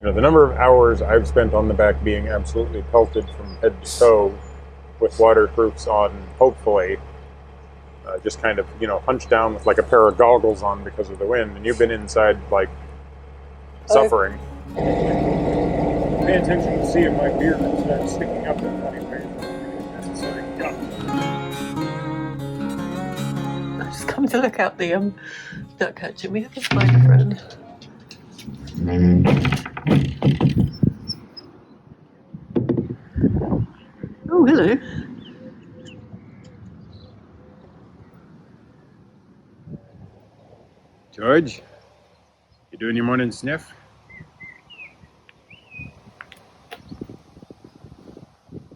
You know, the number of hours I've spent on the back being absolutely pelted from head to toe with waterproofs on, hopefully, just kind of, you know, hunched down with like a pair of goggles on because of the wind, and you've been inside like suffering. Pay attention to see if my beard starts sticking up in funny ways. I've just come to look out the duck catcher. We have to find a friend. Oh, hello. George, you doing your morning sniff?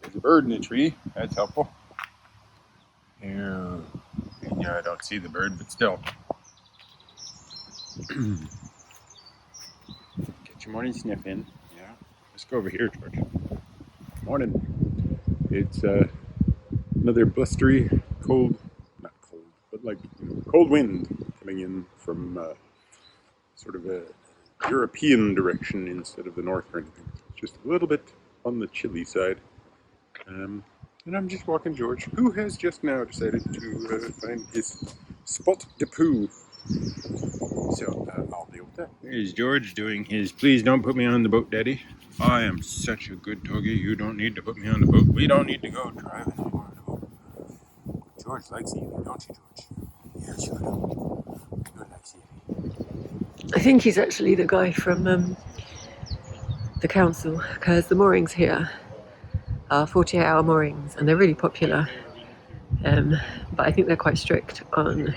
There's a bird in the tree. That's helpful. Yeah, I don't see the bird, but still. Get your morning sniff in. Yeah. Let's go over here, George. Morning. It's another blustery, cold, not cold, but like, you know, cold wind coming in from sort of a European direction instead of the north or anything. Just a little bit on the chilly side. And I'm just walking George, who has just now decided to find his spot de poo. So I'll deal with that. Here's George doing his please don't put me on the boat, Daddy. I am such a good doggy. You don't need to put me on the boat. We don't need to go driving anymore. George likes eating, don't you, George? Yes, you do. George likes eating. I think he's actually the guy from the council, because the moorings here are 48-hour moorings and they're really popular. But I think they're quite strict on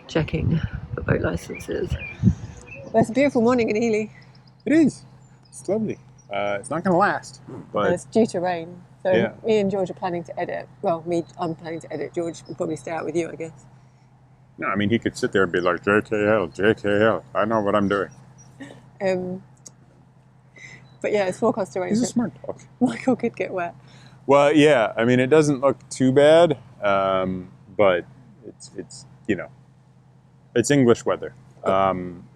checking for boat licenses. Well, it's a beautiful morning in Ely. It is. It's lovely. It's not going to last, but and it's due to rain. So yeah. Me and George are planning to edit. Well, I'm planning to edit. George will probably stay out with you, I guess. No, I mean, he could sit there and be like, JKL, JKL. I know what I'm doing. But yeah, it's forecast to rain. He's a smart dog. Michael could get wet. Well, yeah. I mean, it doesn't look too bad, but it's you know, it's English weather.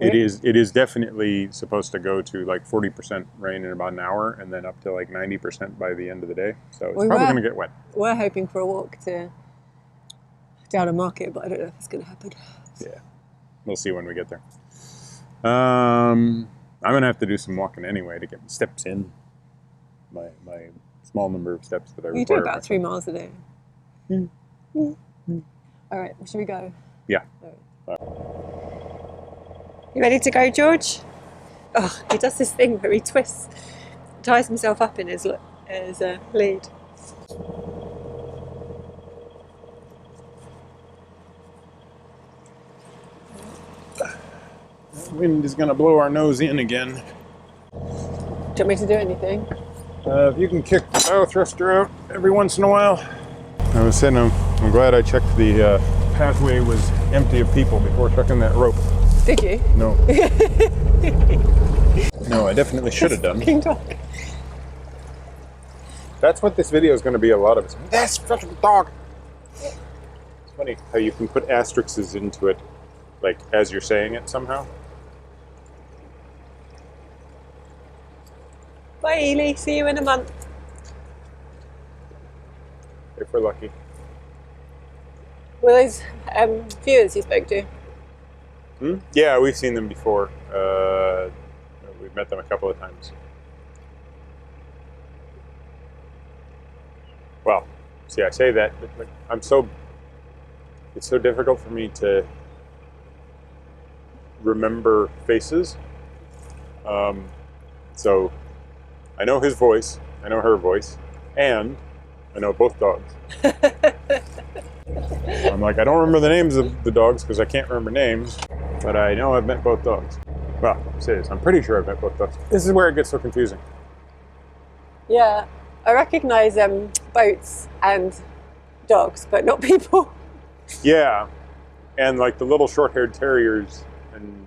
It is definitely supposed to go to like 40% rain in about an hour, and then up to like 90% by the end of the day. So it's probably going to get wet. We're hoping for a walk to Downham Market, but I don't know if it's going to happen. Yeah, we'll see when we get there. I'm going to have to do some walking anyway to get steps in. My small number of steps that I require. You do about 3 miles a day. All right, should we go? Yeah. You ready to go, George? Oh, he does this thing where he twists, ties himself up in his lead. The wind is going to blow our nose in again. Do you want me to do anything? If you can kick the bow thruster out every once in a while. I was saying I'm glad I checked the pathway was empty of people before chucking that rope. Did you? No. No, I definitely should have done. Fucking dog. That's what this video is going to be a lot of. This fucking dog. It's funny how you can put asterisks into it, like as you're saying it somehow. Bye, Ely. See you in a month. If we're lucky. Were those viewers you spoke to? Yeah, we've seen them before. We've met them a couple of times. Well, see, I say that, but like, it's so difficult for me to remember faces. So I know his voice, I know her voice, and I know both dogs. I'm like, I don't remember the names of the dogs because I can't remember names, but I know I've met both dogs. Well, I'm pretty sure I've met both dogs. This is where it gets so confusing. Yeah, I recognise boats and dogs, but not people. Yeah, and like the little short-haired terriers and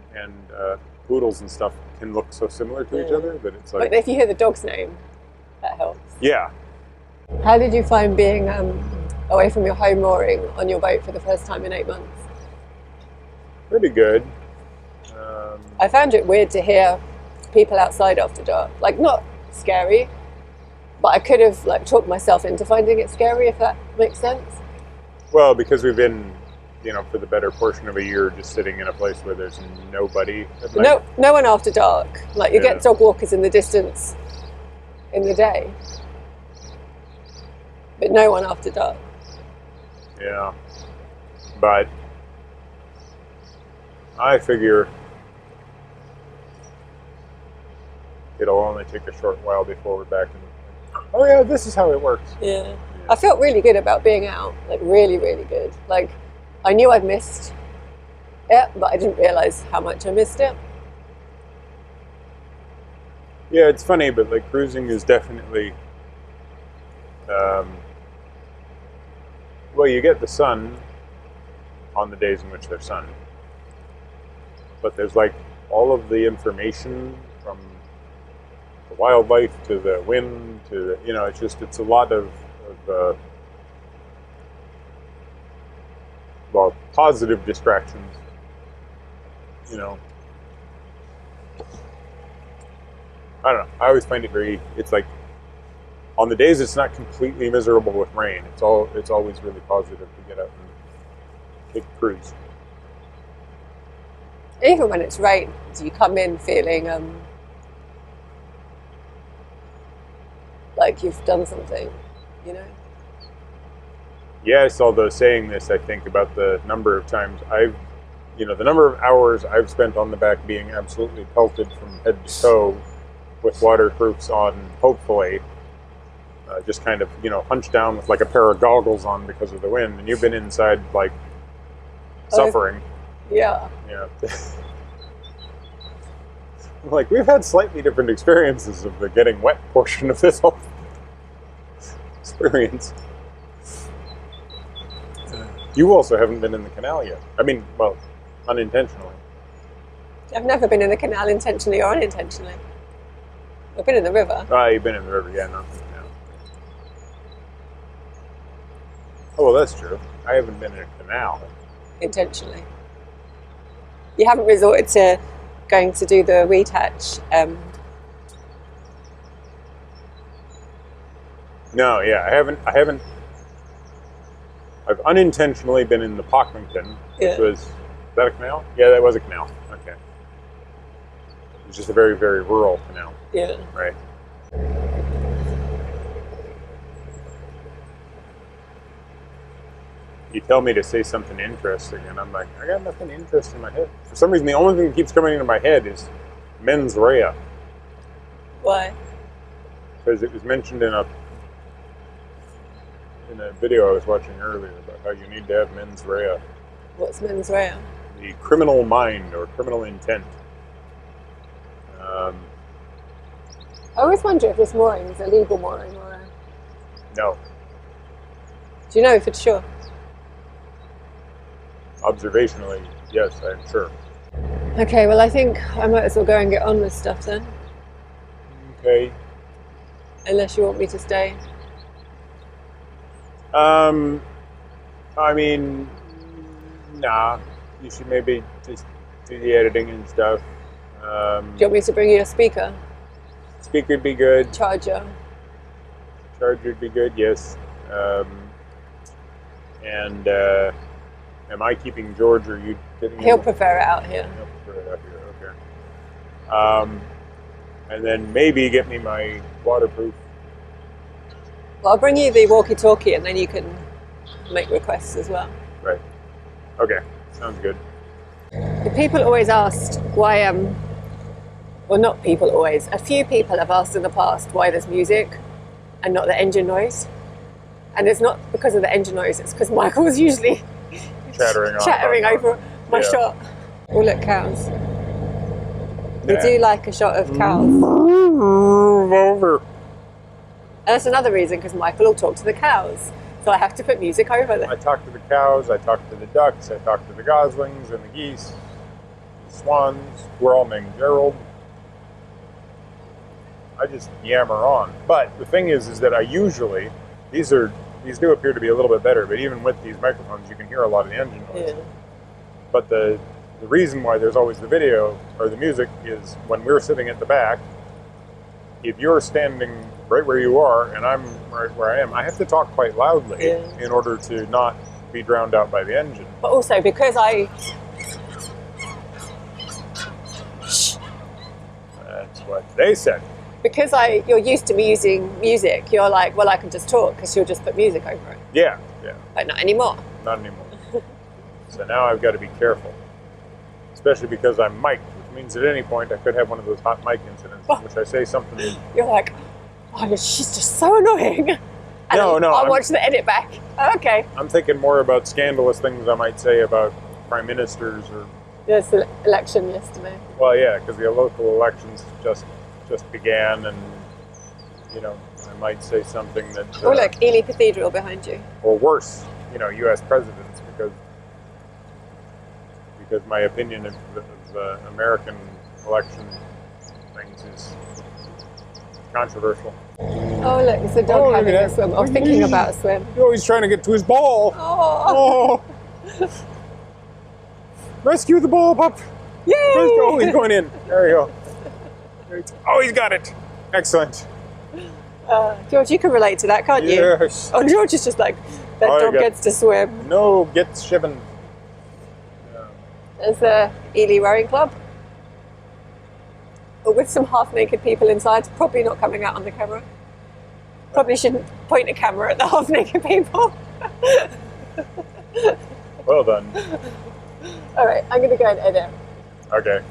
poodles and stuff can look so similar to each other that it's like. But if you hear the dog's name, that helps. Yeah. How did you find being away from your home mooring on your boat for the first time in 8 months? Pretty good. I found it weird to hear people outside after dark. Like, not scary, but I could have like talked myself into finding it scary, if that makes sense. Well, because we've been, you know, for the better portion of a year just sitting in a place where there's nobody at night. No one after dark. Like, you Yeah. get dog walkers in the distance in the day, but no one after dark. Yeah. But I figure it'll only take a short while before we're back in. Oh yeah, this is how it works. Yeah. I felt really good about being out, like really, really good. Like, I knew I'd missed it, but I didn't realize how much I missed it. Yeah, it's funny, but like cruising is definitely, well, you get the sun on the days in which there's sun, but there's like all of the information from the wildlife to the wind to the, you know, it's a lot of well, positive distractions, you know. I don't know. I always find it it's like on the days it's not completely miserable with rain. It's always really positive to get out and take a cruise. Even when it's rain, you come in feeling like you've done something, you know? Yes, although saying this, I think about the number of times the number of hours I've spent on the back being absolutely pelted from head to toe with waterproofs on, hopefully, just kind of, you know, hunched down with like a pair of goggles on because of the wind, and you've been inside like suffering. Yeah. Yeah. Like, we've had slightly different experiences of the getting wet portion of this whole experience. You also haven't been in the canal yet. I mean, well, unintentionally. I've never been in the canal intentionally or unintentionally. I've been in the river. Ah, you've been in the river, yeah, not the canal. Oh, well, that's true. I haven't been in a canal. Intentionally. You haven't resorted to going to do the retouch. No, yeah, I haven't. I've unintentionally been in the Pocklington, which was that a canal? Yeah, that was a canal. Okay. It was just a very, very rural canal. Yeah. Right. You tell me to say something interesting, and I'm like, I got nothing interesting in my head. For some reason, the only thing that keeps coming into my head is mens rea. Why? Because it was mentioned in a video I was watching earlier about how you need to have mens rea. What's mens rea? The criminal mind or criminal intent. I always wonder if this mooring is a legal mooring or a... No. Do you know for sure? Observationally, yes, I'm sure. Okay, well, I think I might as well go and get on with stuff then. Okay. Unless you want me to stay. I mean, nah. You should maybe just do the editing and stuff. Do you want me to bring you a speaker? Speaker would be good. Charger? Charger would be good, yes. And am I keeping George, or are you getting He'll him? prefer it out here. He'll prefer it out here, okay. And then maybe get me my waterproof. Well, I'll bring you the walkie-talkie and then you can make requests as well. Right. Okay, sounds good. The people always asked why, well, not people always, a few people have asked in the past why there's music and not the engine noise. And it's not because of the engine noise, it's because Michael's usually chattering over my shot. Oh, look, cows. We do like a shot of cows. Move over. And that's another reason, because Michael will talk to the cows. So I have to put music over them. I talk to the cows, I talk to the ducks, I talk to the goslings and the geese, the swans, who are all named Gerald. I just yammer on. But the thing is that I usually, these do appear to be a little bit better, but even with these microphones you can hear a lot of the engine noise. Yeah. But the the reason why there's always the video or the music is when we're sitting at the back, if you're standing right where you are and I'm right where I am, I have to talk quite loudly in order to not be drowned out by the engine. But also because That's what they said. Because you're used to me using music, you're like, well, I can just talk because you'll just put music over it. Yeah. But not anymore. Not anymore. So now I've got to be careful. Especially because I'm mic'd, which means at any point I could have one of those hot mic incidents in which I say something. You're like, oh, she's just so annoying. And I'll watch the edit back. Okay. I'm thinking more about scandalous things I might say about prime ministers or... There's the election yesterday. Well, yeah, because the local elections just began, and, you know, I might say something that... oh, look, Ely Cathedral behind you. Or worse, you know, U.S. presidents, because my opinion of American election things is controversial. Oh, look, it's a dog having a swim. I was thinking about a swim. Oh, he's trying to get to his ball. Oh. Rescue the ball, pup. Yay! Oh, he's going in. There you go. Oh, he's got it. Excellent. George, you can relate to that, can't you? Yes. Oh, George is just like, that dog gets to swim. No, gets shiven. There's the Ely Rowing Club. But with some half-naked people inside, probably not coming out on the camera. Probably shouldn't point a camera at the half-naked people. Well done. All right, I'm going to go and edit. Okay.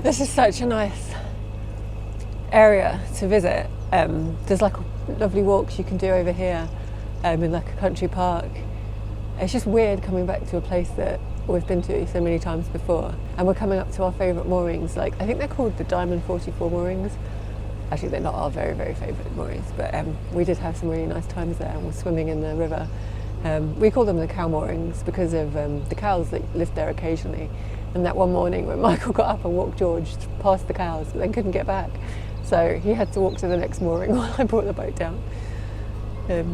This is such a nice area to visit. There's like lovely walks you can do over here in like a country park. It's just weird coming back to a place that we've been to so many times before, and we're coming up to our favourite moorings. Like, I think they're called the Diamond 44 moorings. Actually, they're not our very, very favourite moorings, but we did have some really nice times there, and we're swimming in the river. We call them the cow moorings because of the cows that lived there occasionally. And that one morning when Michael got up and walked George past the cows, but then couldn't get back, so he had to walk to the next mooring while I brought the boat down. Yeah.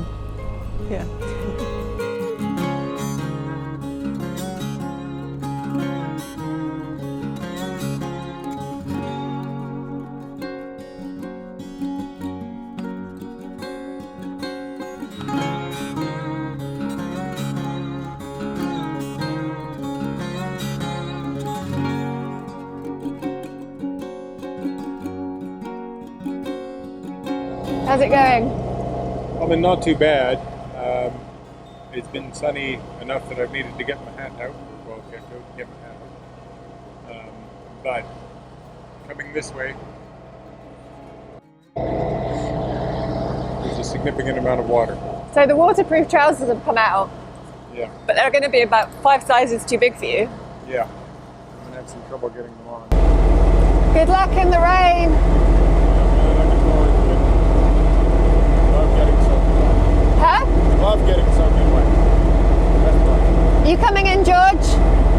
How's it going? I mean, not too bad. It's been sunny enough that I've needed to get my hat out. Well, get my hat out. But coming this way, there's a significant amount of water. So the waterproof trousers have come out. Yeah. But they're going to be about 5 sizes too big for you. Yeah. I'm going to have some trouble getting them on. Good luck in the rain. Huh? Love getting soaking wet. That's fine. You coming in, George?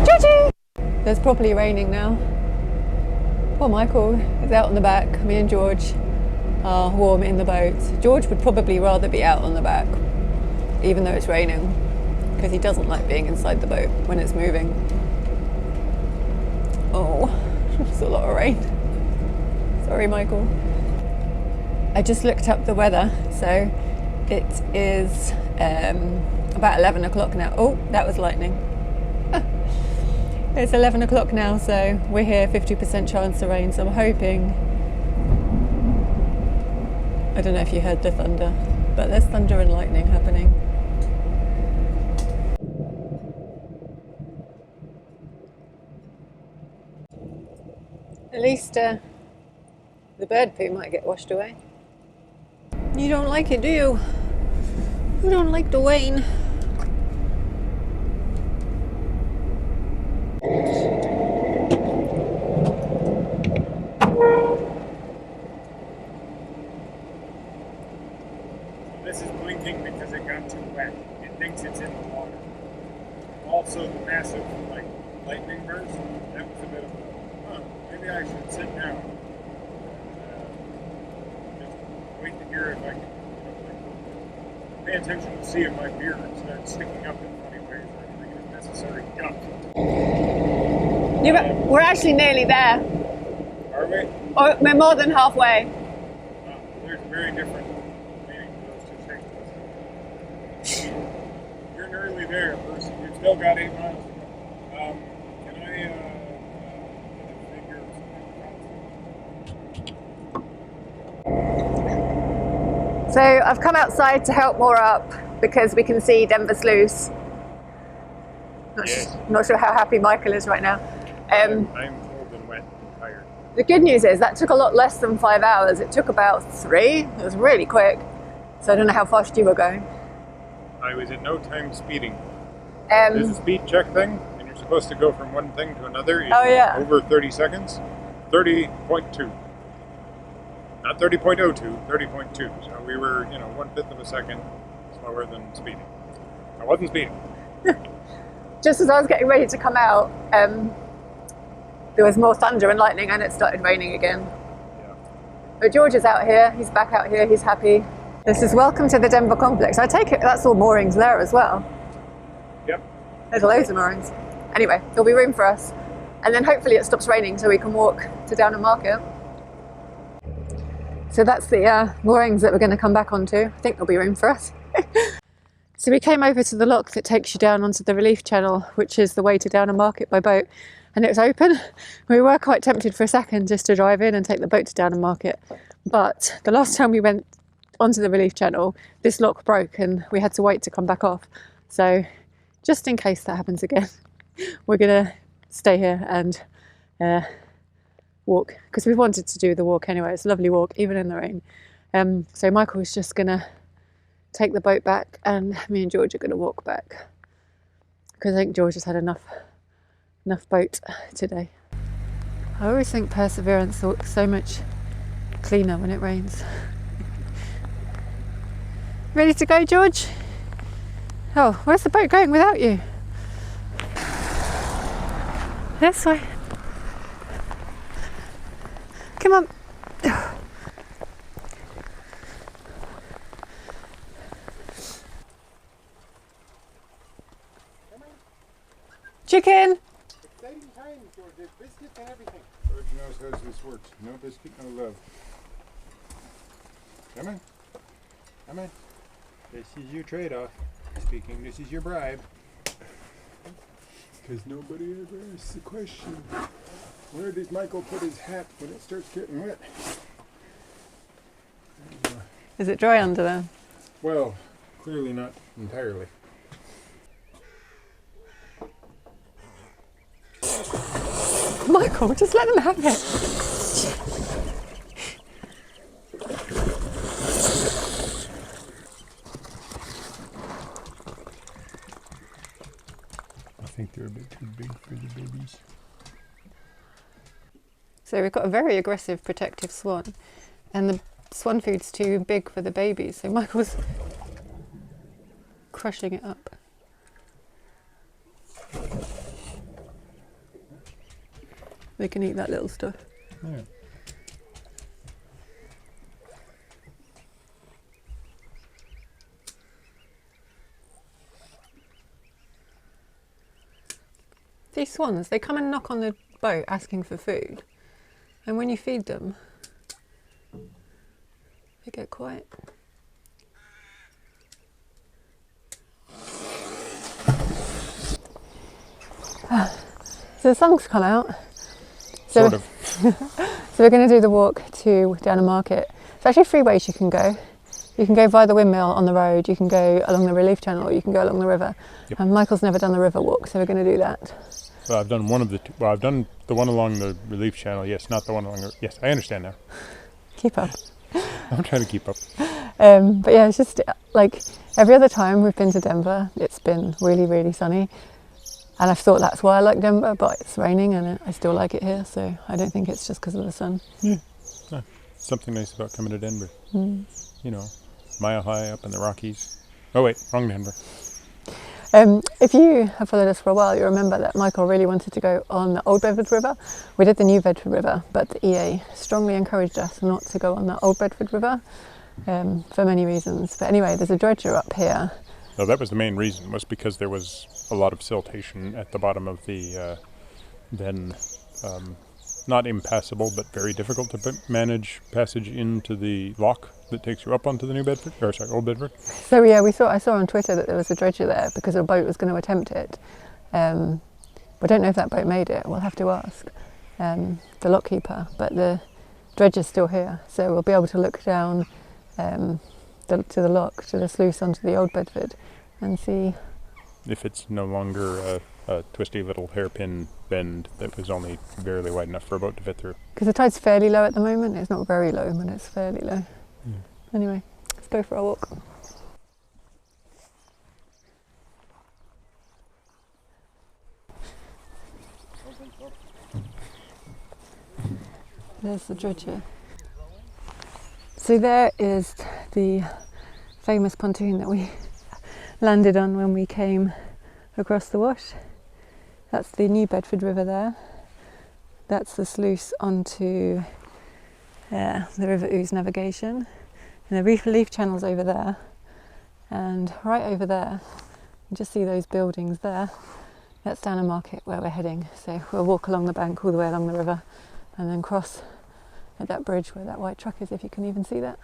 Georgie! It's properly raining now. Poor Michael is out on the back. Me and George are warm in the boat. George would probably rather be out on the back, even though it's raining, because he doesn't like being inside the boat when it's moving. Oh, it's a lot of rain. Sorry, Michael. I just looked up the weather, so it is about 11 o'clock now. Oh, that was lightning. It's 11 o'clock now, so we're here, 50% chance of rain, so I'm hoping... I don't know if you heard the thunder, but there's thunder and lightning happening. At least the bird poo might get washed away. You don't like it, do you? You don't like the rain. This is blinking because it got too wet. It thinks it's in the water. Also, the massive lightning burst. That was a bit of a, maybe I should sit down. here if I can pay attention to see if my beard starts sticking up in funny ways or anything unnecessary. We're actually nearly there. Are we? Or we're more than halfway. There's a very different meaning to those two statements. You're nearly there, Bruce. You've still got 8 miles to go. Can I figure something? So I've come outside to help Maura up because we can see Denver's loose. Not sure how happy Michael is right now. I'm cold and wet and tired. The good news is that took a lot less than 5 hours. It took about 3. It was really quick. So I don't know how fast you were going. I was in no time speeding. There's a speed check thing, and you're supposed to go from one thing to another in over 30 seconds. 30.2. Not 30.02, 30.2. So we were, 1/5 of a second slower than speeding. I wasn't speeding. Just as I was getting ready to come out, there was more thunder and lightning and it started raining again. Yeah. But George is out here, he's back out here, he's happy. This is welcome to the Denver complex. I take it that's all moorings there as well. Yep. There's loads of moorings. Anyway, there'll be room for us. And then hopefully it stops raining so we can walk to Downham Market. So that's the moorings that we're going to come back onto. I think there'll be room for us. So we came over to the lock that takes you down onto the relief channel, which is the way to Downham Market by boat. And it was open. We were quite tempted for a second just to drive in and take the boat to Downham Market. But the last time we went onto the relief channel, this lock broke and we had to wait to come back off. So just in case that happens again, we're going to stay here and walk, because we wanted to do the walk anyway. It's a lovely walk, even in the rain. So Michael's just going to take the boat back and me and George are going to walk back, because I think George has had enough boat today. I always think Perseverance looks so much cleaner when it rains. Ready to go, George? Oh, where's the boat going without you? This way. Come on. Chicken. Exciting times, George. There's biscuits and everything. George knows how this works. No biscuit, no love. Come on. Come on. This is your trade-off. Speaking, this is your bribe. Because nobody ever asks the question, where does Michael put his hat when it starts getting wet? Is it dry under there? Well, clearly not entirely. Michael, just let them have it. I think they're a bit too big for the babies. So we've got a very aggressive protective swan, and the swan food's too big for the babies, so Michael's crushing it up. They can eat that little stuff. Yeah. These swans, they come and knock on the boat asking for food, and when you feed them, they get quiet. So the sun's come out. Sort of. So we're going to do the walk to Downham Market. There's actually 3 ways you can go. You can go via the windmill on the road, you can go along the relief channel, or you can go along the river. Yep. And Michael's never done the river walk, so we're going to do that. Well, I've done one of the two. Well, I've done the one along the relief channel. Yes, not the one along the... Yes, I understand now. Keep up. I'm trying to keep up. But yeah, it's just like every other time we've been to Denver, it's been really, really sunny. And I've thought that's why I like Denver, but it's raining and I still like it here, so I don't think it's just because of the sun. Yeah. No, something nice about coming to Denver. Mm. You know, mile high up in the Rockies. Oh wait, wrong Denver. If you have followed us for a while, you remember that Michael really wanted to go on the Old Bedford River. We did the New Bedford River, but the EA strongly encouraged us not to go on the Old Bedford River for many reasons. But anyway, there's a dredger up here. No, that was the main reason, was because there was a lot of siltation at the bottom of the then not impassable but very difficult to manage passage into the lock that takes you up onto the New Bedford, or sorry, Old Bedford. So yeah, I saw on Twitter that there was a dredger there because a boat was going to attempt it. We don't know if that boat made it. We'll have to ask the lockkeeper. But the dredger's still here, so we'll be able to look down to the lock, to the sluice onto the Old Bedford, and see if it's no longer a twisty little hairpin bend that was only barely wide enough for a boat to fit through. Because the tide's fairly low at the moment. It's not very low, but it's fairly low. Anyway, let's go for a walk. There's the dredger. So there is the famous pontoon that we landed on when we came across the wash. That's the New Bedford River there. That's the sluice onto the River Ouse navigation. And the relief channel's over there. And right over there, you just see those buildings there. That's Downham Market where we're heading. So we'll walk along the bank all the way along the river and then cross at that bridge where that white truck is, if you can even see that.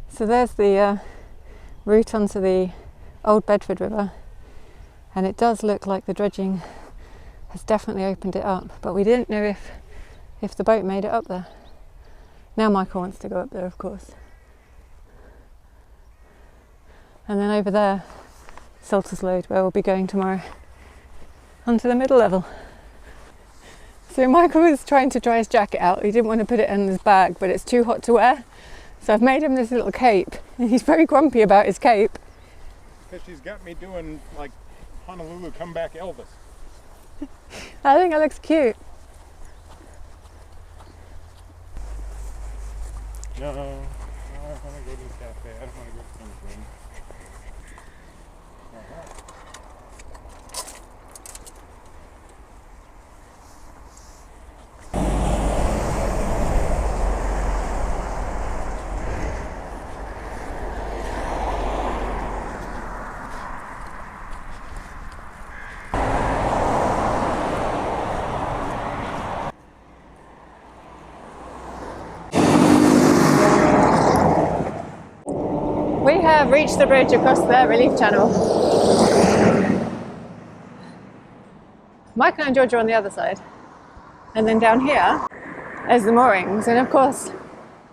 So there's the route onto the Old Bedford River, and it does look like the dredging has definitely opened it up, but we didn't know if the boat made it up there. Now Michael wants to go up there, of course. And then over there, Salters Load, where we'll be going tomorrow, onto the middle level. So Michael was trying to dry his jacket out. He didn't want to put it in his bag, but it's too hot to wear. So I've made him this little cape, and he's very grumpy about his cape. Because she's got me doing like Honolulu comeback Elvis. I think it looks cute. No, I want to go to the cafe. I don't want to go to Kingsland. We have reached the bridge across the relief channel. Michael and George are on the other side. And then down here, there's the moorings. And of course,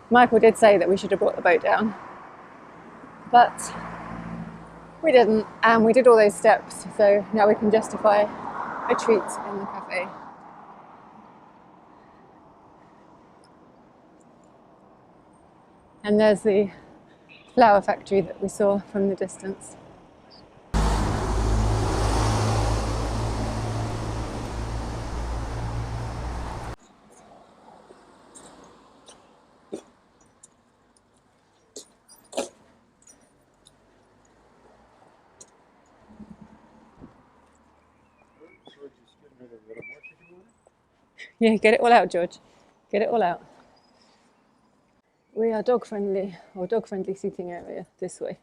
Michael did say that we should have brought the boat down. But we didn't, and we did all those steps. So now we can justify a treat in the cafe. And there's the flower factory that we saw from the distance. Yeah, get it all out, George. Get it all out. We are dog friendly, or dog friendly seating area this way.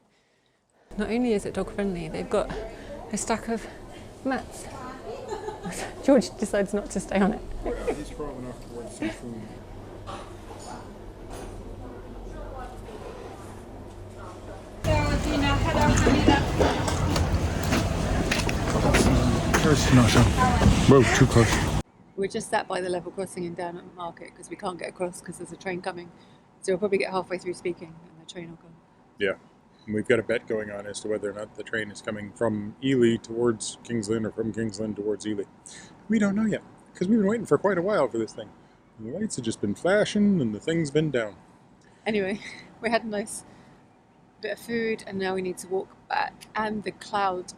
Not only is it dog friendly, they've got a stack of mats. George decides not to stay on it. He's crawling off towards some food. Whoa, too close. We're just sat by the level crossing in Downham Market because we can't get across because there's a train coming. So we'll probably get halfway through speaking and the train will come. Yeah, and we've got a bet going on as to whether or not the train is coming from Ely towards Kingsland or from Kingsland towards Ely. We don't know yet because we've been waiting for quite a while for this thing. And the lights have just been flashing and the thing's been down. Anyway, we had a nice bit of food and now we need to walk back, and the cloud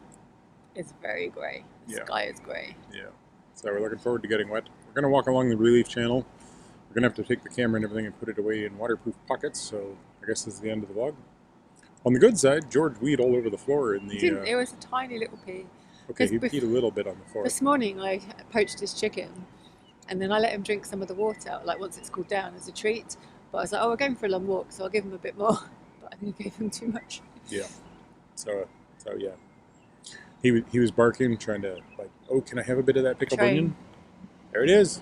is very grey. The sky is grey. Yeah, so we're looking forward to getting wet. We're going to walk along the relief channel. We're going to have to take the camera and everything and put it away in waterproof pockets, so I guess this is the end of the vlog. On the good side, George weed all over the floor in the... It was a tiny little pea. Okay, he peed a little bit on the floor. This morning I poached his chicken And then I let him drink some of the water, like once it's cooled down, as a treat. But I was like, oh, we're going for a long walk, so I'll give him a bit more. But I think I gave him too much. Yeah. So yeah. He was barking, trying to like, oh, can I have a bit of that pickled Train. onion? There it is.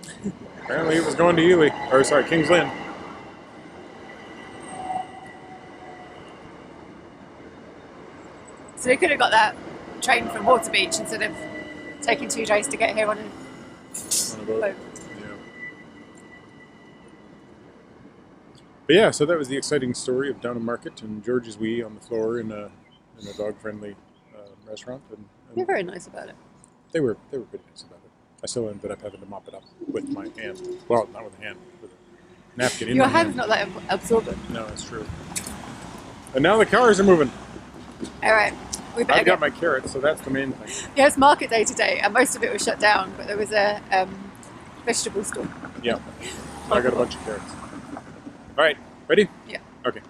Apparently it was going to Ely, or sorry, King's Lynn. So we could have got that train from Water Beach instead of taking 2 days to get here on a Boat. boat. Yeah. But yeah, so that was the exciting story of Downham Market and George's Wee on the floor in a dog-friendly restaurant. And You're very nice about it. They were pretty nice about it. I still ended up having to mop it up with my hand. Well, not with a hand, with a napkin in Your my hand. hand's not that absorbent. No, that's true. And now the cars are moving. All right, we better I've got my carrots, so that's the main thing. Yeah, it's market day today, and most of it was shut down, but there was a vegetable store. Yeah, I got a bunch of carrots. All right, ready? Yeah. Okay.